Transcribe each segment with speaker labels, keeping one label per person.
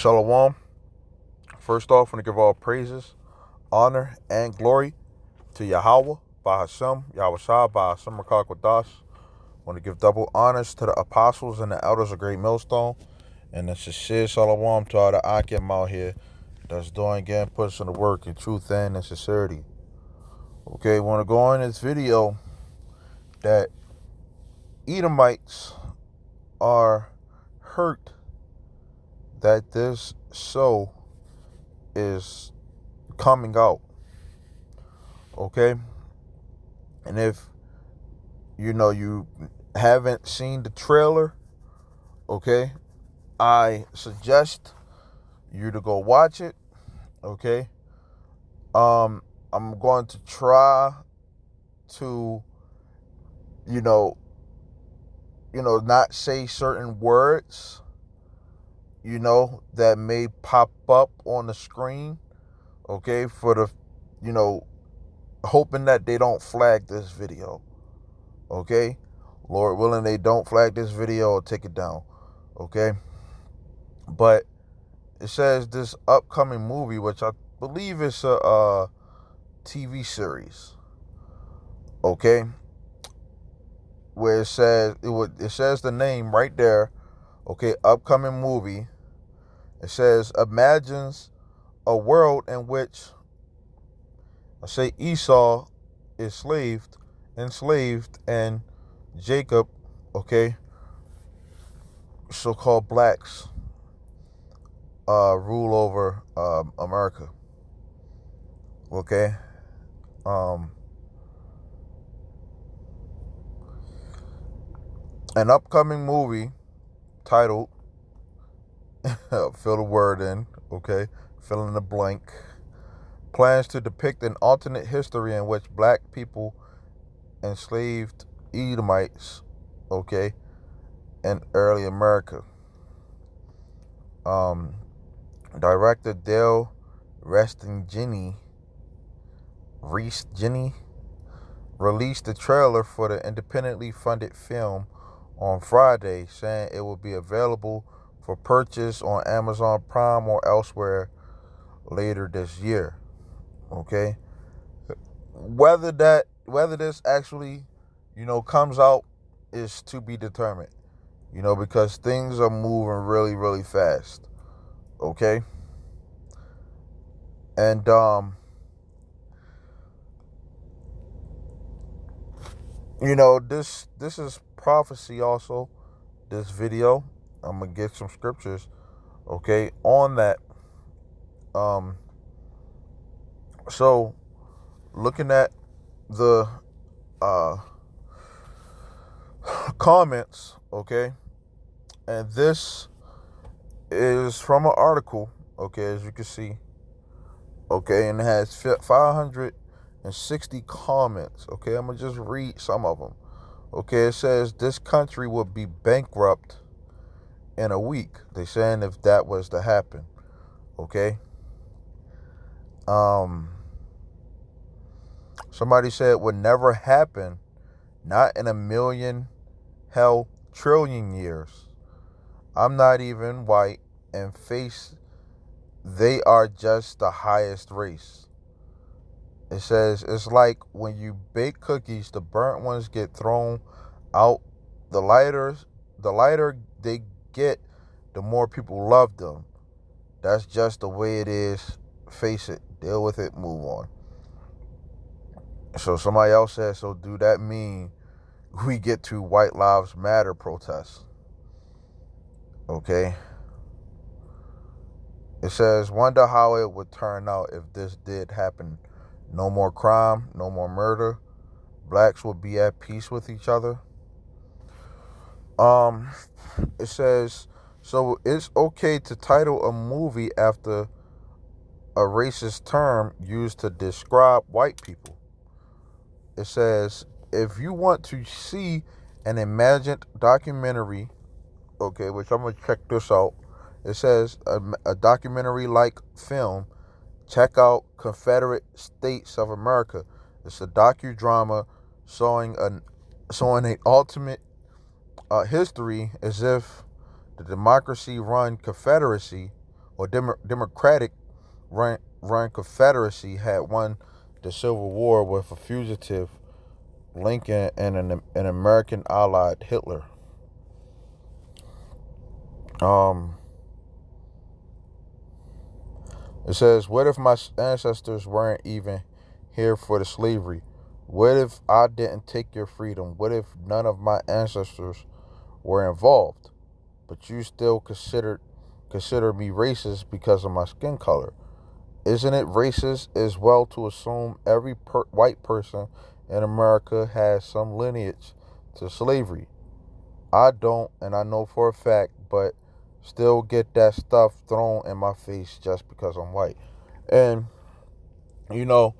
Speaker 1: Shalom. First off, I want to give all praises, honor, and glory to Yahweh, Bahashem, Yahweh Shah, Bahashem Rakak Wadash. I want to give double honors to the apostles and the elders of Great Millstone. And the sincere shalom to all the Akim out here that's doing again, pushing the work in truth and in sincerity. Okay, want to go in this video that Edomites are hurt that this show is coming out. Okay, and if you haven't seen the trailer, okay, I suggest you to go watch it. Okay, I'm going to try to not say certain words that may pop up on the screen, okay, for the hoping that they don't flag this video. Okay, Lord willing, they don't flag this video or take it down. Okay, but it says this upcoming movie, which I believe is a TV series. Okay, where it says the name right there. Okay, upcoming movie. It says imagines a world in which, I say, Esau is enslaved, and Jacob, okay, so-called blacks, rule over America. Okay, an upcoming movie titled fill the word in, okay, fill in the blank, plans to depict an alternate history in which black people enslaved Edomites, okay, in early America. Director Dale Restengini released the trailer for the independently funded film on Friday, saying it will be available for purchase on Amazon Prime or elsewhere later this year. Okay, whether this actually comes out is to be determined, because things are moving really, really fast. Okay, and this is prophecy also. This video, I'm gonna get some scriptures, okay, on that. So looking at the comments, okay, and this is from an article, okay, as you can see, okay, and it has 560 comments. Okay, I'm gonna just read some of them. Okay, it says this country would be bankrupt in a week. They're saying if that was to happen. Okay. Somebody said it would never happen, not in a million, hell, trillion years. I'm not even white, and face, they are just the highest race. It says it's like when you bake cookies, the burnt ones get thrown out. The lighter they get, the more people love them. That's just the way it is. Face it, deal with it, move on. So somebody else said, so do that mean we get to White Lives Matter protests? Okay. It says, wonder how it would turn out if this did happen. No more crime, no more murder. Blacks would be at peace with each other. It says, so it's okay to title a movie after a racist term used to describe white people. It says, if you want to see an imagined documentary, okay, which I'm going to check this out. It says a documentary-like film. Check out Confederate States of America. It's a docudrama showing an ultimate history as if the democracy-run Confederacy or Democratic run Confederacy had won the Civil War with a fugitive Lincoln and an American allied Hitler. Um, it says, what if my ancestors weren't even here for the slavery? What if I didn't take your freedom? What if none of my ancestors were involved, but you still consider me racist because of my skin color? Isn't it racist as well to assume every white person in America has some lineage to slavery? I don't, and I know for a fact, but still get that stuff thrown in my face just because I'm white. And, you know,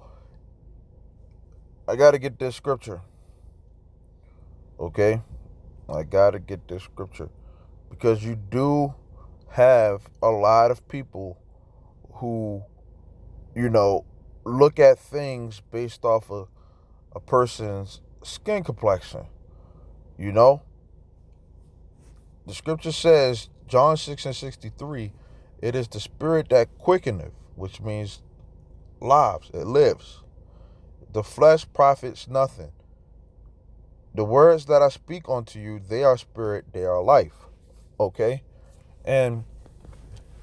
Speaker 1: I got to get this scripture, okay? I got to get this scripture because you do have a lot of people who, you know, look at things based off of a person's skin complexion, you know? The scripture says, John 6:63, it is the spirit that quickeneth, which means lives, it lives. The flesh profits nothing. The words that I speak unto you, they are spirit, they are life. Okay? And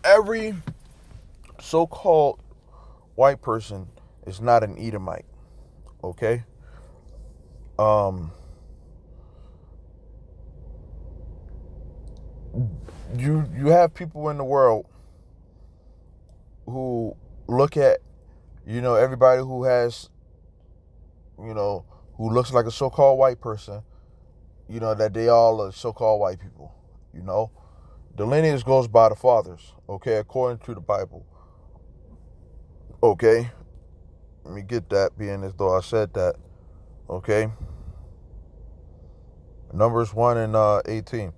Speaker 1: every so-called white person is not an Edomite. Okay? Um you have people in the world who look at, everybody who has, who looks like a so-called white person, that they all are so-called white people, you know. The lineage goes by the fathers, okay, according to the Bible. Okay, let me get that, being as though I said that. Okay, Numbers 1 and 18.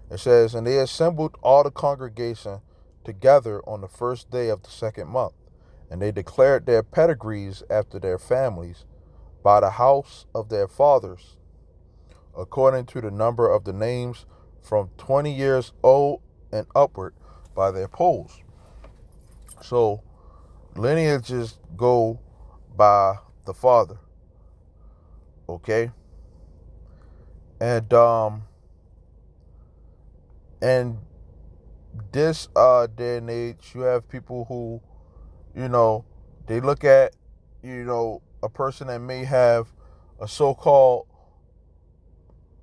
Speaker 1: It says, and they assembled all the congregation together on the first day of the second month, and they declared their pedigrees after their families by the house of their fathers, according to the number of the names from 20 years old and upward by their polls. So lineages go by the father, okay? And this day and age, you have people who, you know, they look at, a person that may have a so-called,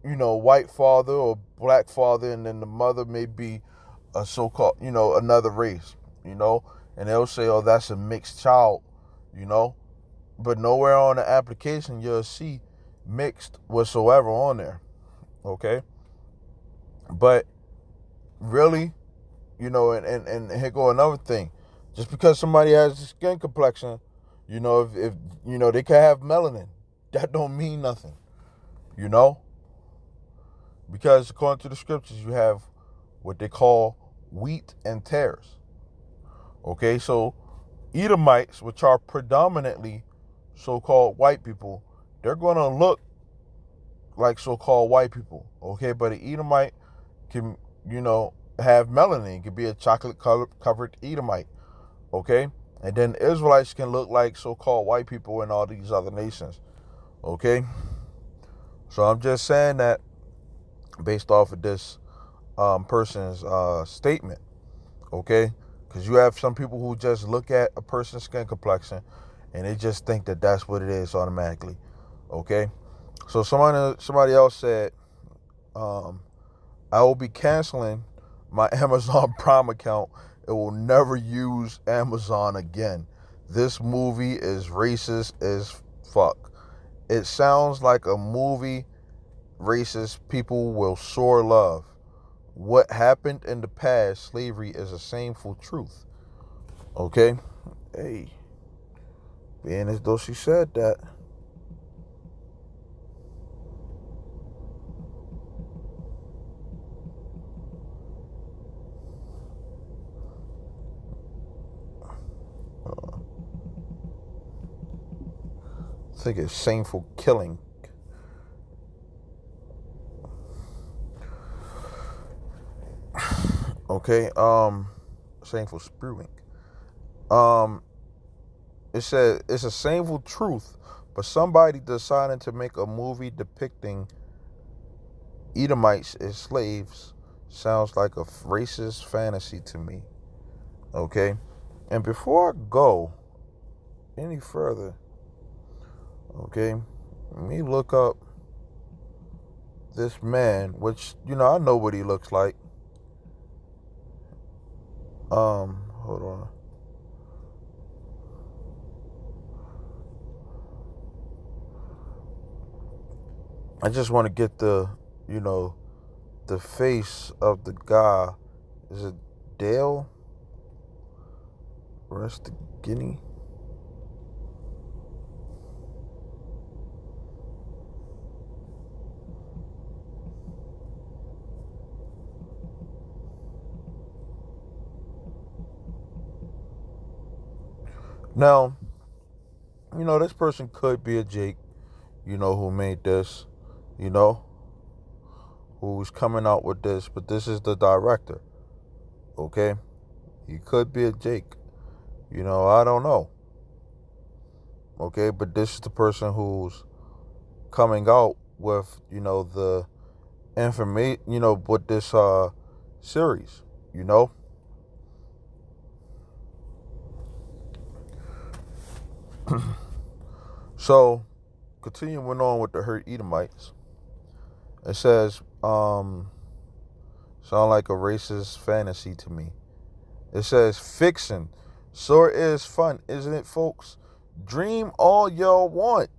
Speaker 1: white father or black father, and then the mother may be a so-called, another race, and they'll say, oh, that's a mixed child, you know, but nowhere on the application you'll see mixed whatsoever on there, okay? But really, and here go another thing. Just because somebody has a skin complexion, if they can have melanin, that don't mean nothing, you know? Because according to the scriptures, you have what they call wheat and tares. Okay, so Edomites, which are predominantly so-called white people, they're going to look like so-called white people. Okay, but an Edomite can, have melanin. It could be a chocolate-covered Edomite. Okay, and then Israelites can look like so-called white people in all these other nations. Okay, so I'm just saying that based off of this person's statement. Okay, because you have some people who just look at a person's skin complexion and they just think that that's what it is automatically. Okay, so somebody else said, I will be canceling my Amazon Prime account. It will never use Amazon again. This movie is racist as fuck. It sounds like a movie racist people will sore love. What happened in the past, slavery, is a shameful truth. Okay? Hey, being as though she said that. I think it's shameful killing. Okay, shameful spewing. Um, it said it's a shameful truth, but somebody deciding to make a movie depicting Edomites as slaves sounds like a racist fantasy to me. Okay, and before I go any further, okay, let me look up this man, which I know what he looks like. Hold on. I just want to get the face of the guy. Is it Dale Restigini? Now, this person could be a Jake, who made this, you know, who's coming out with this, but this is the director, okay? He could be a Jake, I don't know, okay? But this is the person who's coming out with, the information, with this series, you know? So, continuing on with the hurt Edomites, it says, sound like a racist fantasy to me. It says, fiction. Sure is fun, isn't it, folks? Dream all y'all want.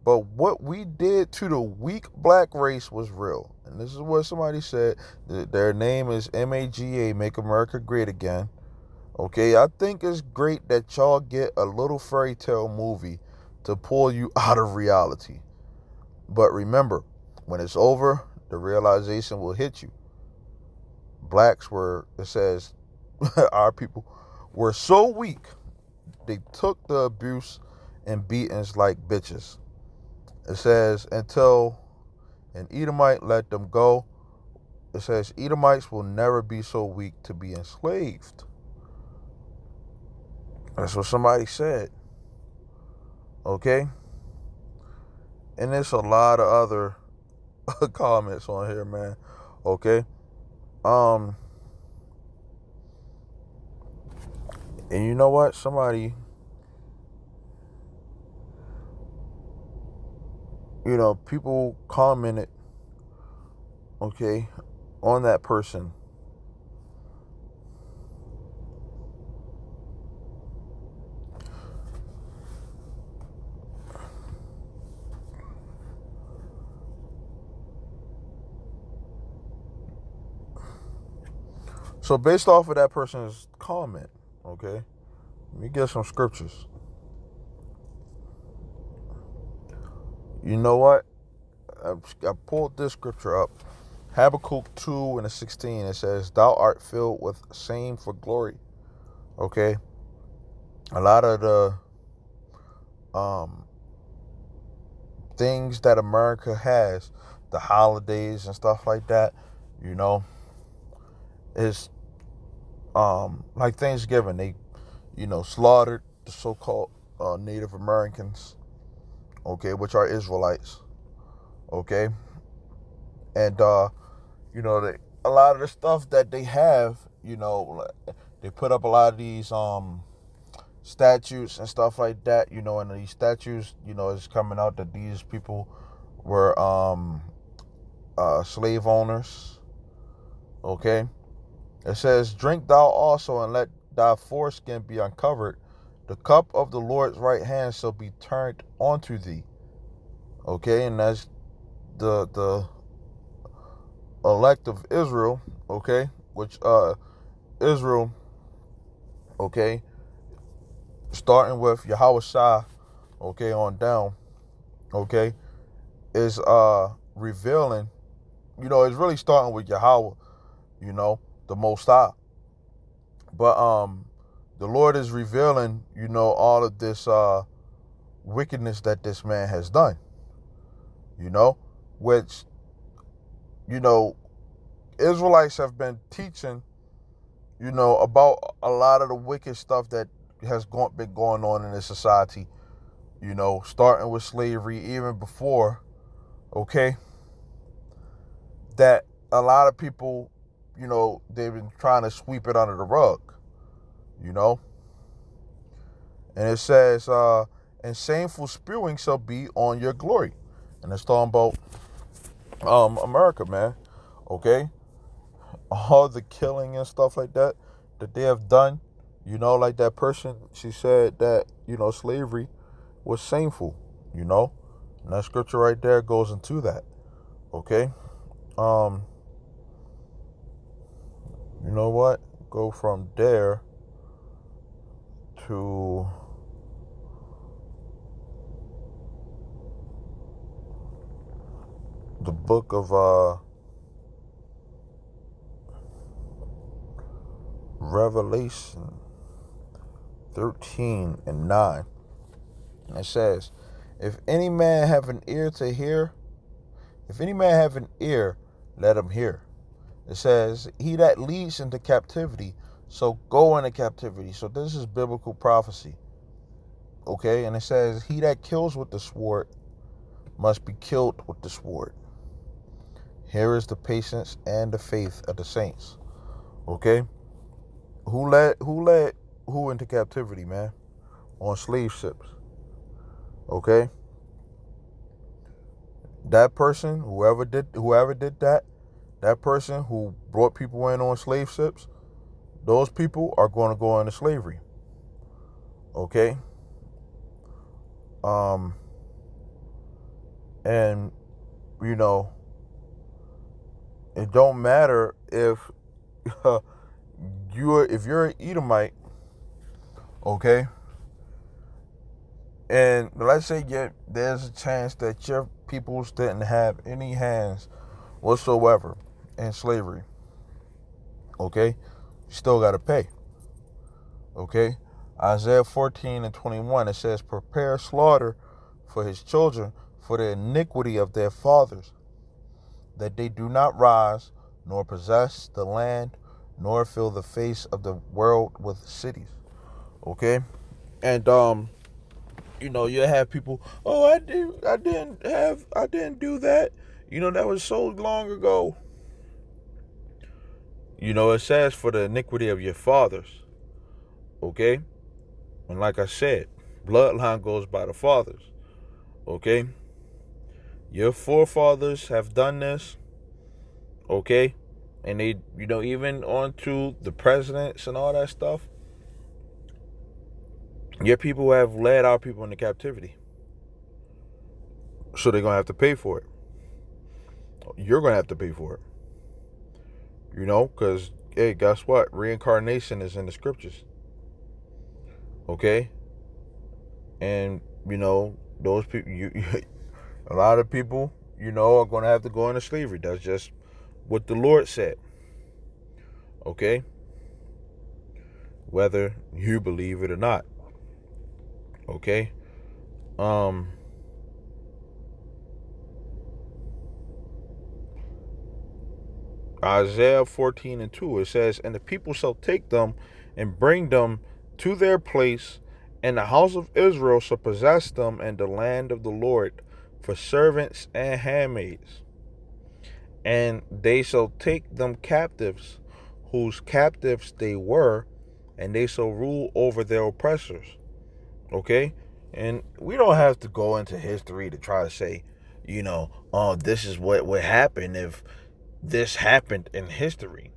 Speaker 1: But what we did to the weak black race was real. And this is what somebody said. Their name is MAGA, Make America Great Again. Okay, I think it's great that y'all get a little fairy tale movie to pull you out of reality. But remember, when it's over, the realization will hit you. Blacks were, it says, our people were so weak, they took the abuse and beatings like bitches. It says, until an Edomite let them go. It says, Edomites will never be so weak to be enslaved. That's what somebody said. Okay? And there's a lot of other comments on here, man. Okay? And you know what? Somebody, people commented, okay, on that person. So based off of that person's comment, okay, let me get some scriptures. You know what? I pulled this scripture up. Habakkuk 2 and 16. It says, thou art filled with shame for glory. Okay? A lot of the things that America has, the holidays and stuff like that, is like Thanksgiving. They, slaughtered the so-called Native Americans, okay, which are Israelites, okay, and they, a lot of the stuff that they have, they put up a lot of these statutes and stuff like that, and these statues, it's coming out that these people were slave owners, okay. It says, drink thou also and let thy foreskin be uncovered. The cup of the Lord's right hand shall be turned onto thee. Okay, and that's the elect of Israel, okay, which Israel, okay, starting with Yahweh Shah, okay, on down, okay, is revealing, it's really starting with Yahweh, the Most High. But the Lord is revealing, all of this wickedness that this man has done, which, Israelites have been teaching, about a lot of the wicked stuff that has been going on in this society, starting with slavery, even before, okay, that a lot of people, they've been trying to sweep it under the rug, you know. And it says, and shameful spewing shall be on your glory. And it's talking about America, man. Okay? All the killing and stuff like that they have done, like that person, she said that, slavery was shameful, And that scripture right there goes into that. Okay? You know what? Go from there to the book of Revelation 13 and 9. And it says, if any man have an ear to hear, let him hear. It says, he that leads into captivity, so go into captivity. So this is biblical prophecy. Okay? And it says, he that kills with the sword must be killed with the sword. Here is the patience and the faith of the saints. Okay? Who led who into captivity, man? On slave ships. Okay? That person, whoever did that person who brought people in on slave ships, those people are going to go into slavery. Okay? And it don't matter if if you're an Edomite, okay, and let's say there's a chance that your peoples didn't have any hands whatsoever in slavery, okay, you still got to pay. Okay, Isaiah 14 and 21, it says, prepare slaughter for his children for the iniquity of their fathers, that they do not rise nor possess the land nor fill the face of the world with cities. Okay? And you have people, oh, I didn't do that. That was so long ago. It says for the iniquity of your fathers. Okay? And like I said, bloodline goes by the fathers. Okay? Your forefathers have done this. Okay? And they, even on to the presidents and all that stuff. Your people have led our people into captivity. So they're going to have to pay for it. You're going to have to pay for it. Because, hey, guess what? Reincarnation is in the scriptures. Okay? And, those people, a lot of people, are going to have to go into slavery. That's just what the Lord said. Okay? Whether you believe it or not. Okay? Isaiah 14 and 2, it says, and the people shall take them and bring them to their place, and the house of Israel shall possess them in the land of the Lord for servants and handmaids. And they shall take them captives, whose captives they were, and they shall rule over their oppressors. Okay? And we don't have to go into history to try to say, this is what would happen if this happened in history.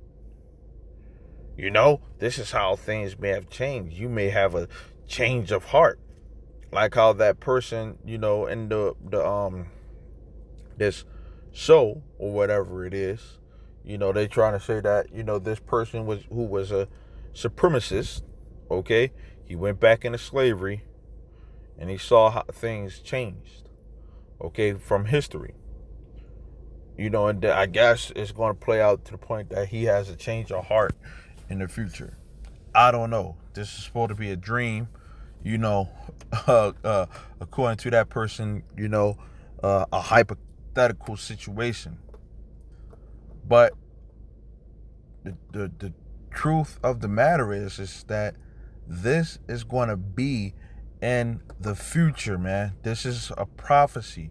Speaker 1: This is how things may have changed. You may have a change of heart. Like how that person, in the this show or whatever it is, they trying to say that, this person who was a supremacist, okay? He went back into slavery and he saw how things changed, okay, from history. And I guess it's going to play out to the point that he has a change of heart in the future. I don't know. This is supposed to be a dream, according to that person, a hypothetical situation. But the truth of the matter is that this is going to be in the future, man. This is a prophecy,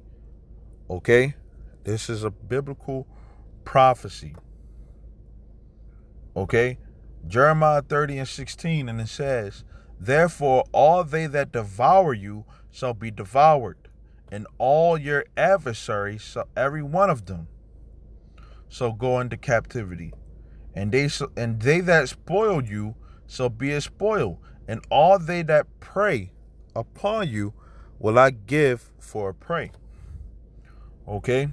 Speaker 1: okay? This is a biblical prophecy, okay? Jeremiah 30:16, and it says, therefore all they that devour you shall be devoured, and all your adversaries, every one of them, shall go into captivity. And they that spoil you shall be a spoil, and all they that prey upon you will I give for a prey. Okay?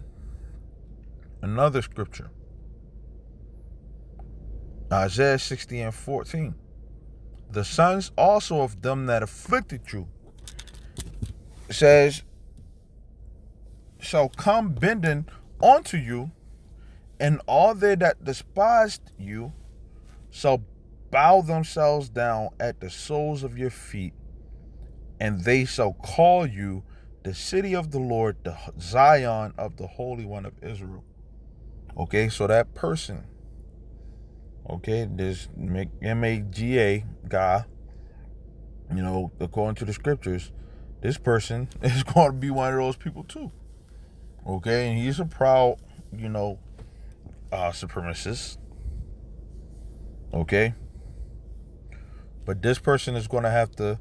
Speaker 1: Another scripture. Isaiah 60:14. The sons also of them that afflicted you, says, shall come bending unto you, and all they that despised you shall bow themselves down at the soles of your feet, and they shall call you the city of the Lord, the Zion of the Holy One of Israel. Okay, so that person, okay, this MAGA guy, according to the scriptures, this person is going to be one of those people too. Okay, and he's a proud, supremacist. Okay, but this person is going to have to,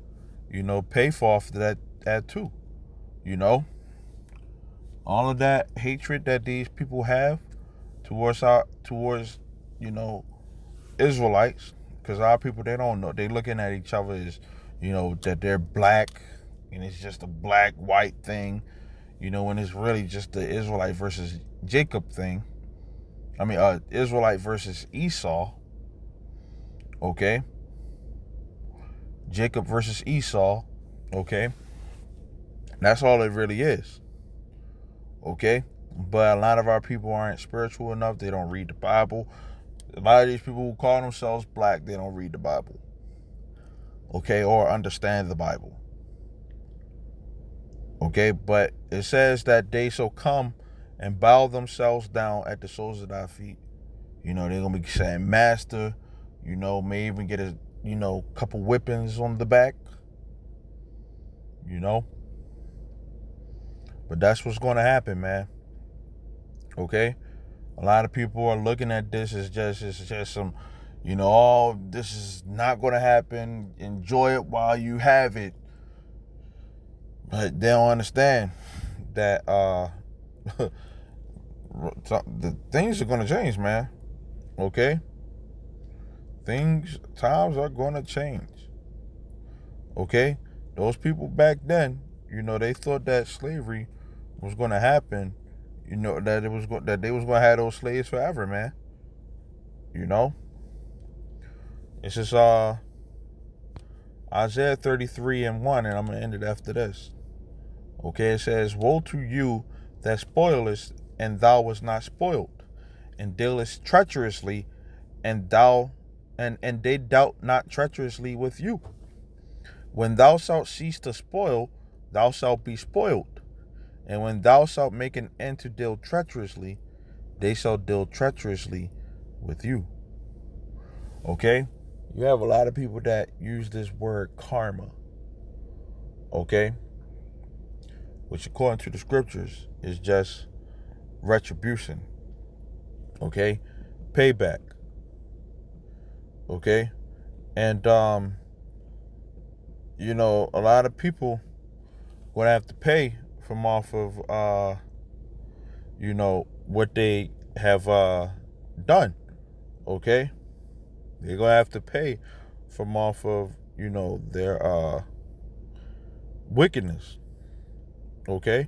Speaker 1: pay for that too. All of that hatred that these people have towards Israelites, because our people, they don't know. They looking at each other as, that they're black, and it's just a black white thing, when it's really just the Israelite versus Jacob thing. Israelite versus Esau. Okay, Jacob versus Esau. Okay, that's all it really is. Okay, but a lot of our people aren't spiritual enough. They don't read the Bible. A lot of these people who call themselves black, they don't read the Bible. Okay, or understand the Bible. Okay, but it says that they shall come and bow themselves down at the soles of thy feet. They're going to be saying, Master, may even get a, couple whippings on the back. But that's what's going to happen, man. Okay? A lot of people are looking at this as just some, this is not going to happen. Enjoy it while you have it. But they don't understand that the things are going to change, man. Okay? Times are going to change. Okay? Those people back then, they thought that slavery was going to happen, that they was going to have those slaves forever, man. It's just Isaiah 33:1, and I'm going to end it after this. Okay, it says, woe to you that spoilest, and thou wast not spoiled, and dealest treacherously, and they dealt not treacherously with you. When thou shalt cease to spoil, thou shalt be spoiled. And when thou shalt make an end to deal treacherously, they shall deal treacherously with you. Okay? You have a lot of people that use this word karma. Okay? Which, according to the scriptures, is just retribution. Okay? Payback. Okay? And, a lot of people would have to pay from off of, what they have done. Okay? They're going to have to pay from off of, their wickedness. Okay?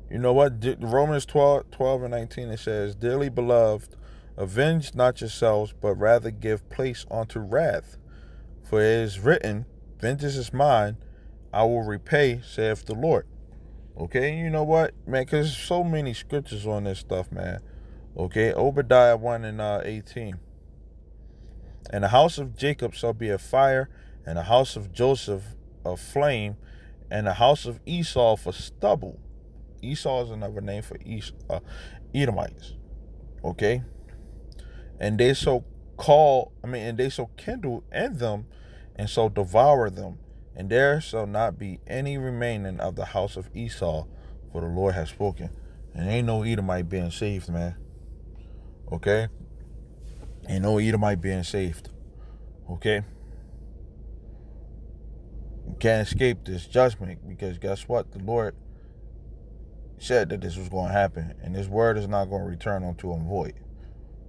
Speaker 1: You know what? Romans 12:19, it says, dearly beloved, avenge not yourselves, but rather give place unto wrath. For it is written, vengeance is mine, I will repay, saith the Lord. Okay, you know what, man? Because there's so many scriptures on this stuff, man. Okay, Obadiah 1:18. And the house of Jacob shall be a fire, and the house of Joseph a flame, and the house of Esau for stubble. Esau is another name for Edomites. Okay? And they shall and they shall kindle in them, and so devour them. And there shall not be any remaining of the house of Esau, for the Lord has spoken. And ain't no Edomite being saved, man. Okay? Ain't no Edomite being saved. Okay? You can't escape this judgment, because guess what? The Lord said that this was going to happen, and this word is not going to return unto him void.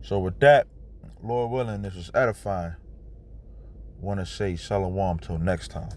Speaker 1: So with that, Lord willing, this was edifying. I want to say shalom till next time.